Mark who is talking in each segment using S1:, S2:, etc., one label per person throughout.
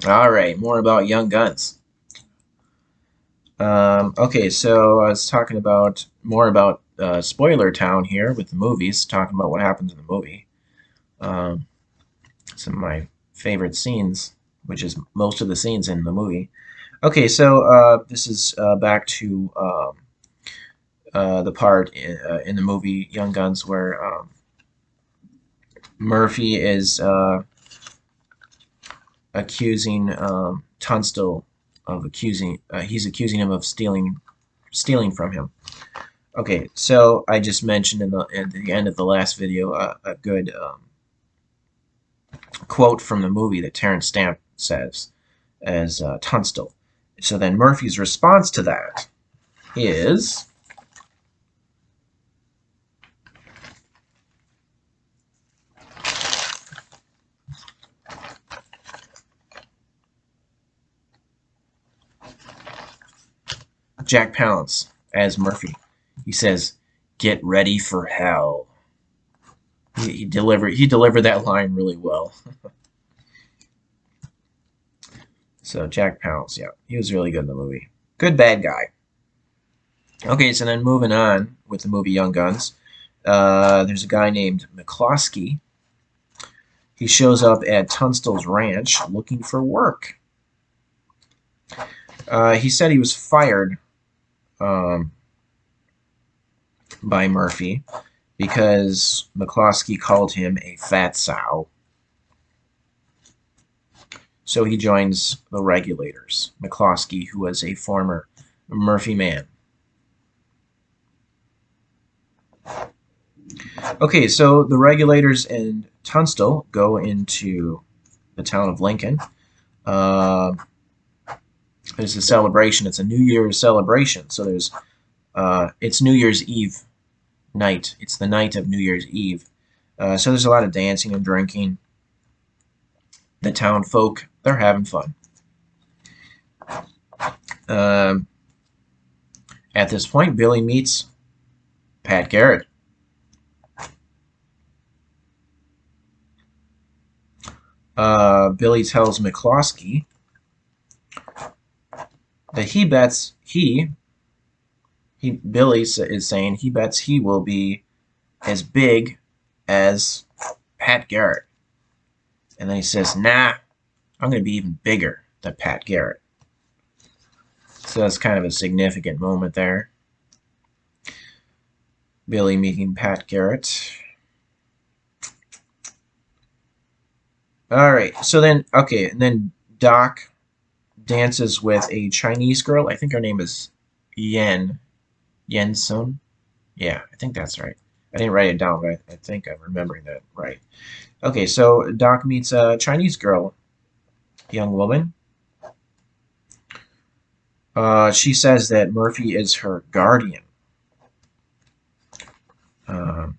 S1: All right, more about Young Guns. Okay, so I was talking about more about Spoiler Town here with the movies, talking about what happens in the movie. Um, some of my favorite scenes, which is most of the scenes in the movie. Okay, so this is back to the part in the movie Young Guns where Murphy is accusing Tunstell of he's accusing him of stealing from him. Okay, so I just mentioned at the end of the last video a good quote from the movie that Terrence Stamp says as Tunstell. So then Murphy's response to that is, Jack Palance as Murphy. He says, "Get ready for hell." He delivered that line really well. So Jack Palance, yeah, he was really good in the movie. Good bad guy. Okay, so then moving on with the movie Young Guns, there's a guy named McCloskey. He shows up at Tunstall's ranch looking for work. He said he was fired um, by Murphy because McCloskey called him a fat sow. So he joins the regulators. McCloskey, who was a former Murphy man. Okay, so the regulators and Tunstall go into the town of Lincoln. Uh, there's a celebration. It's a New Year's celebration. So it's New Year's Eve night. It's the night of New Year's Eve. So there's a lot of dancing and drinking. The town folk, they're having fun. Um, at this point, Billy meets Pat Garrett. Billy tells McCloskey that Billy is saying he bets he will be as big as Pat Garrett. And then he says, "Nah, I'm going to be even bigger than Pat Garrett." So that's kind of a significant moment there. Billy meeting Pat Garrett. All right, so then, okay, and then Doc dances with a Chinese girl. I think her name is Yen Sun. Yeah, I think that's right. I didn't write it down, but I think I'm remembering that right. Okay, so Doc meets a Chinese girl, young woman. She says that Murphy is her guardian. Um,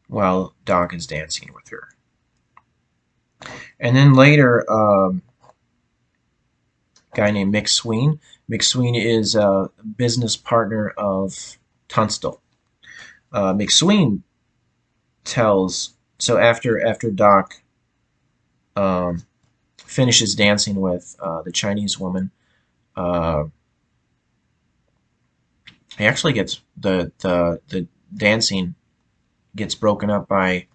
S1: while Doc is dancing with her. And then later, a guy named Mick Sween. Mick Sween is a business partner of Tunstall. Mick Sween tells, so after Doc finishes dancing with the Chinese woman, he actually gets the dancing gets broken up by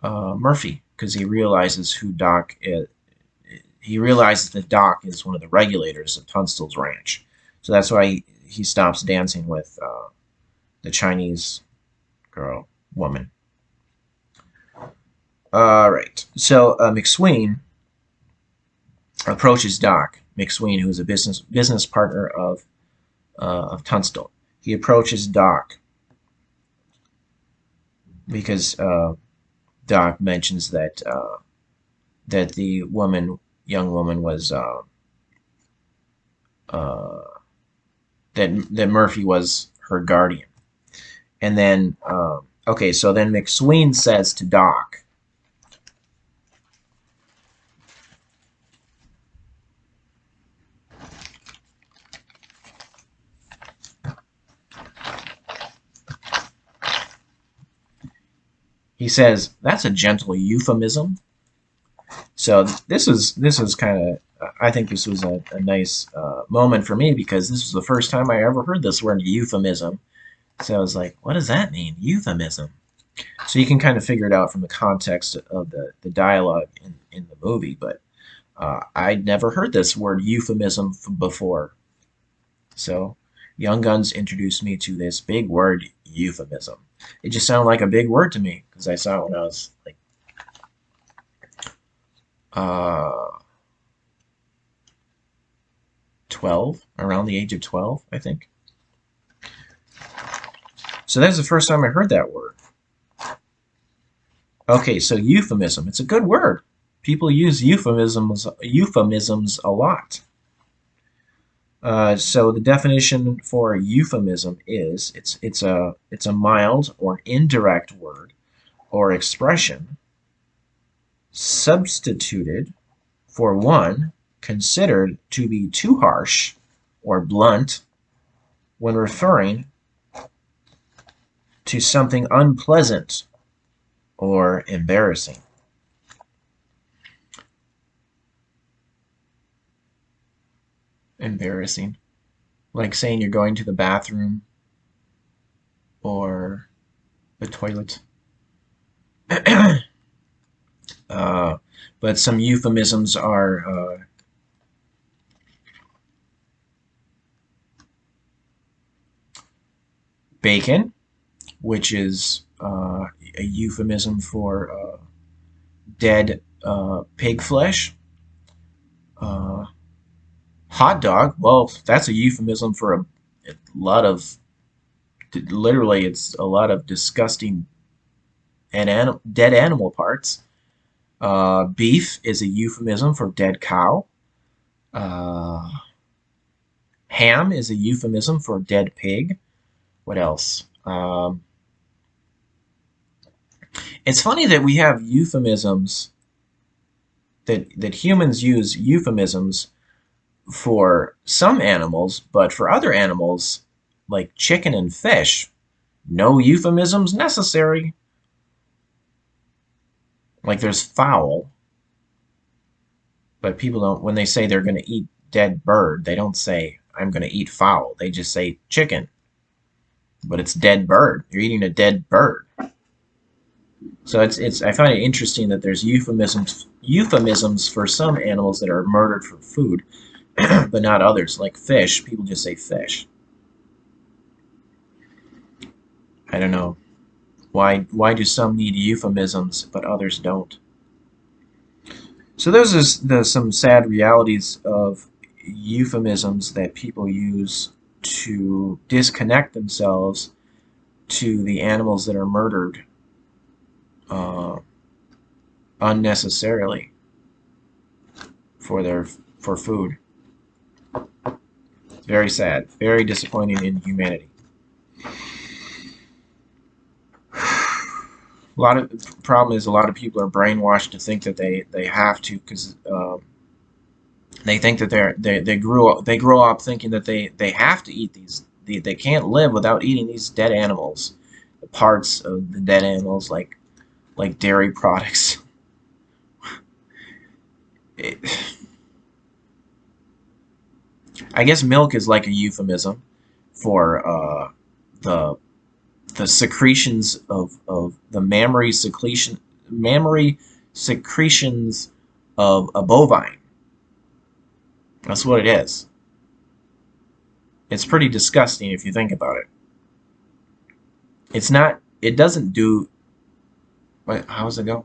S1: Murphy because he realizes who Doc is. He realizes that Doc is one of the regulators of Tunstall's ranch, so that's why he stops dancing with the Chinese woman. All right, so McSween approaches Doc. McSween, who is a business partner of Tunstall, he approaches Doc because Doc mentions that that the young woman, was that Murphy was her guardian, and then okay, so then McSween says to Doc. He says, "That's a gentle euphemism." So this was kind of I think this was a nice moment for me because this was the first time I ever heard this word euphemism. So I was like, what does that mean, euphemism? So you can kind of figure it out from the context of the dialogue in the movie, but I'd never heard this word euphemism before. So Young Guns introduced me to this big word, euphemism. It just sounded like a big word to me because I saw it when I was like uh, 12, around the age of 12, I think. So that's the first time I heard that word. Okay, so euphemism. It's a good word. People use euphemisms a lot. So the definition for a euphemism is it's a mild or indirect word or expression substituted for one considered to be too harsh or blunt when referring to something unpleasant or embarrassing. Embarrassing. Like saying you're going to the bathroom or the toilet. uh, but some euphemisms are bacon, which is a euphemism for dead pig flesh. Uh, hot dog, well, that's a euphemism for a lot of, literally, it's a lot of disgusting and dead animal parts. Beef is a euphemism for dead cow. Uh, ham is a euphemism for dead pig. What else? It's funny that we have euphemisms, that humans use euphemisms for some animals, but for other animals, like chicken and fish, no euphemisms necessary. Like there's fowl, but people don't, when they say they're going to eat dead bird, they don't say, I'm going to eat fowl. They just say chicken, but it's dead bird. You're eating a dead bird. So I find it interesting that there's euphemisms for some animals that are murdered for food, but not others. Like fish, people just say fish. I don't know. Why do some need euphemisms but others don't? So those are some sad realities of euphemisms that people use to disconnect themselves to the animals that are murdered uh, unnecessarily for food. It's very sad, very disappointing in humanity. A lot of the problem is a lot of people are brainwashed to think that they have to because they think that they grow up thinking that they have to eat these, they can't live without eating these dead animals, the parts of the dead animals like dairy products. It, I guess milk is like a euphemism for the the secretions of the mammary secretions of a bovine. That's what it is. It's pretty disgusting if you think about it. It's not. It doesn't do. What? How does it go?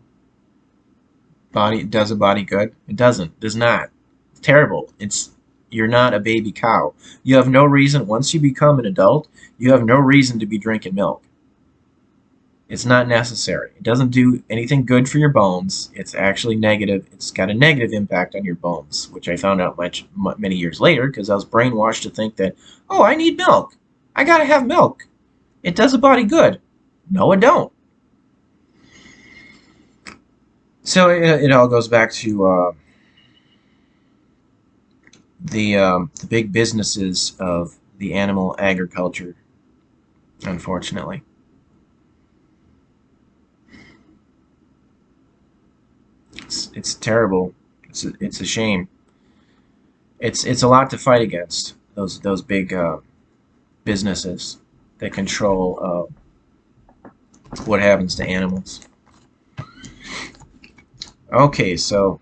S1: Body does a body good? It doesn't. Does not. It's terrible. You're not a baby cow. You have no reason. Once you become an adult, you have no reason to be drinking milk. It's not necessary. It doesn't do anything good for your bones. It's actually negative. It's got a negative impact on your bones, which I found out many years later because I was brainwashed to think that, oh, I need milk. I gotta have milk. It does a body good. No, it don't. So it all goes back to the big businesses of the animal agriculture, unfortunately. It's terrible. It's a shame. It's a lot to fight against those big businesses that control what happens to animals. Okay, so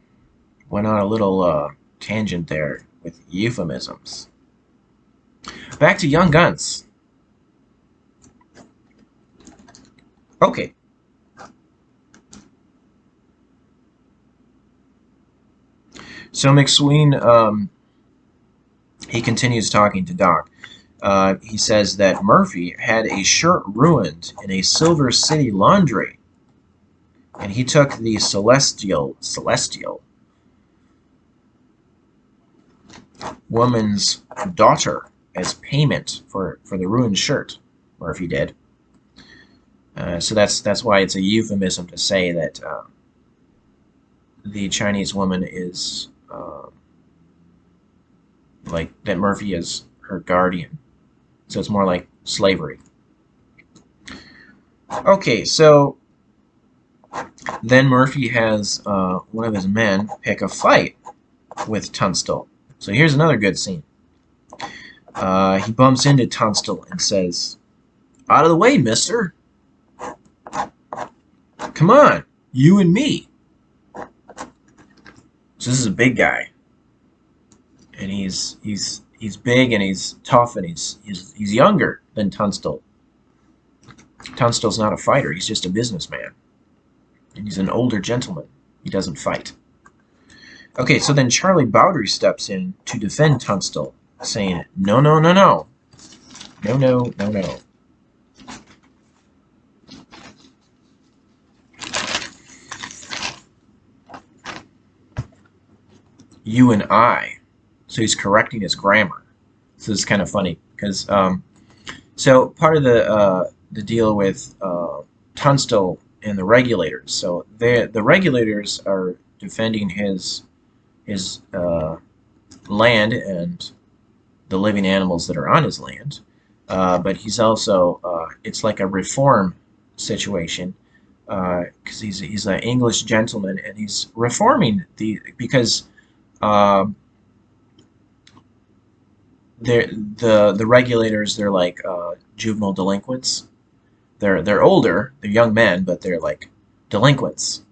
S1: went on a little tangent there with euphemisms. Back to Young Guns. Okay. So McSween, he continues talking to Doc. He says that Murphy had a shirt ruined in a Silver City laundry, and he took the celestial woman's daughter as payment for the ruined shirt. Murphy did. So that's why it's a euphemism to say that the Chinese woman is like that Murphy is her guardian. So it's more like slavery. Okay, so then Murphy has one of his men pick a fight with Tunstell. So here's another good scene. He bumps into Tunstell and says, "Out of the way, mister. Come on, you and me." So this is a big guy, and he's big and he's tough and he's younger than Tunstell. Tunstell's not a fighter; he's just a businessman, and he's an older gentleman. He doesn't fight. Okay, so then Charlie Bowdry steps in to defend Tunstell, saying, "No, no, no, no, no, no, no, no." You and I. So he's correcting his grammar. So this is kind of funny because so part of the deal with Tunstell and the regulators. So the regulators are defending his land and the living animals that are on his land, but he's also it's like a reform situation because he's an English gentleman and he's reforming because. The regulators, they're like juvenile delinquents. They're older, they're young men, but they're like delinquents.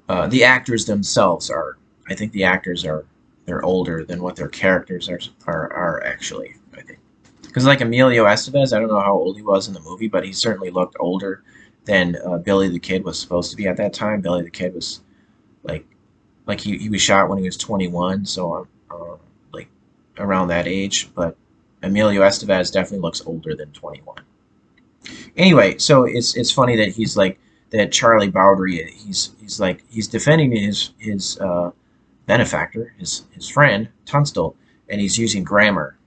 S1: The actors themselves are, I think the actors are, they're older than what their characters are actually, I think. Because like Emilio Estevez, I don't know how old he was in the movie, but he certainly looked older than Billy the Kid was supposed to be at that time. Billy the Kid was like he was shot when he was 21, so like around that age. But Emilio Estevez definitely looks older than 21. Anyway, so it's funny that he's like that Charlie Bowdry. He's defending his benefactor, his friend Tunstell, and he's using grammar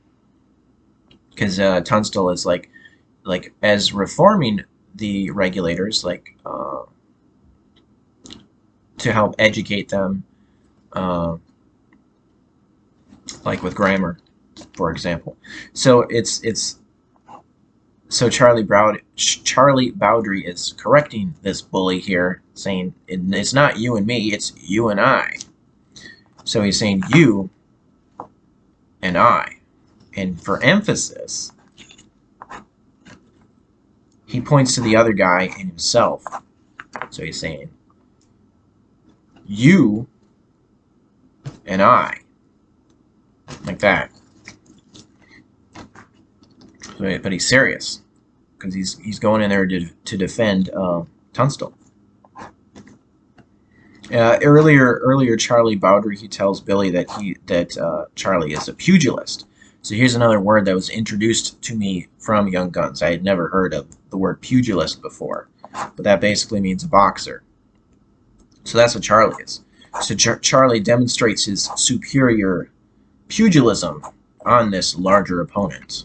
S1: because Tunstell is like as reforming the regulators, like to help educate them, like with grammar, for example. So so Charlie Bowdry is correcting this bully here, saying it's not you and me, it's you and I. So he's saying you and I, and for emphasis, he points to the other guy and himself. So he's saying you and I, like that. But he's serious because he's going in there to defend Tunstell. Earlier, Charlie Bowdry, he tells Billy that Charlie is a pugilist. So here's another word that was introduced to me from Young Guns. I had never heard of the word pugilist before, but that basically means a boxer. So that's what Charlie is. So Charlie demonstrates his superior pugilism on this larger opponent.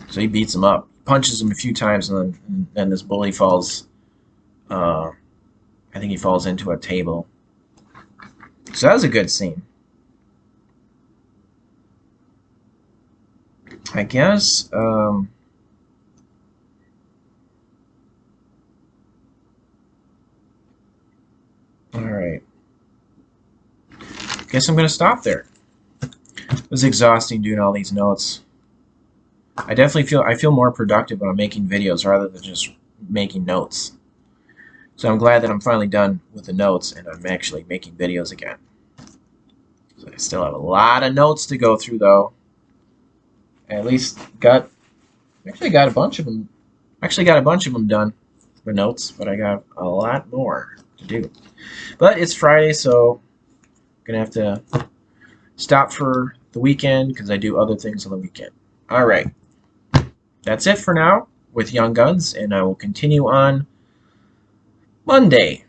S1: So he beats him up, punches him a few times, and then this bully falls. I think he falls into a table. So that was a good scene. I guess guess I'm going to stop there. It was exhausting doing all these notes. I feel more productive when I'm making videos rather than just making notes. So I'm glad that I'm finally done with the notes and I'm actually making videos again. So I still have a lot of notes to go through though. I at least actually got a bunch of them. Actually got a bunch of them done for notes, but I got a lot more to do. But it's Friday, so I'm gonna have to stop for the weekend because I do other things on the weekend. All right, that's it for now with Young Guns, and I will continue on Monday.